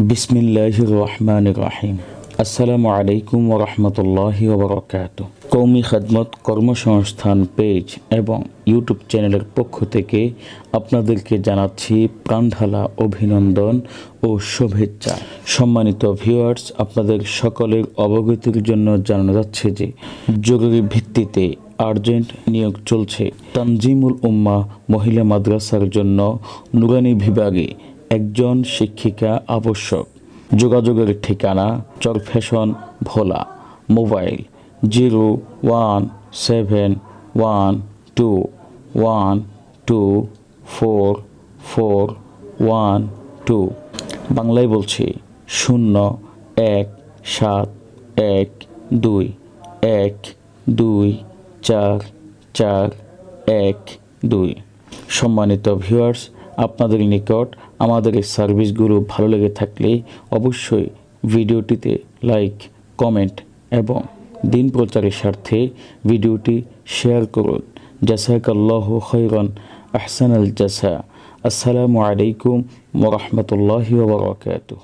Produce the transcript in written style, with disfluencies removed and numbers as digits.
বিসমিল্লাহির রহমানির রহিম। আসসালামু আলাইকুম ওয়া রাহমাতুল্লাহি ওয়া বারাকাতুহু। কওমি খিদমত কর্মসংস্থান পেজ এবং ইউটিউব চ্যানেলের পক্ষ থেকে আপনাদেরকে জানাচ্ছি প্রাণঢালা অভিনন্দন ও শুভেচ্ছা। সম্মানিত ভিউয়ার্স, আপনাদের সকলের অবগতির জন্য জানানো যাচ্ছে যে জরুরি ভিত্তিতে আর্জেন্ট নিয়োগ চলছে তানজিমুল উম্মাহ মহিলা মাদ্রাসার জন্য নুরানি বিভাগে একজন শিক্ষিকা আবশ্যক। যোগাযোগের ঠিকানা চরফ্যাশন ভোলা, মোবাইল 01712124412। বাংলায় বলছি 011712424412। সম্মানিত ভিউয়ার্স, আপনাদের নিকট আমাদের এই সার্ভিসগুলো ভালো লেগে থাকলে অবশ্যই ভিডিওটিতে লাইক, কমেন্ট এবং দিন প্রচারের স্বার্থে ভিডিওটি শেয়ার করুন। জাযাকাল্লাহু খাইরান, আহসানাল জাযা। আসসালামু আলাইকুম ওয়া রাহমাতুল্লাহি ওয়া বারাকাতুহু।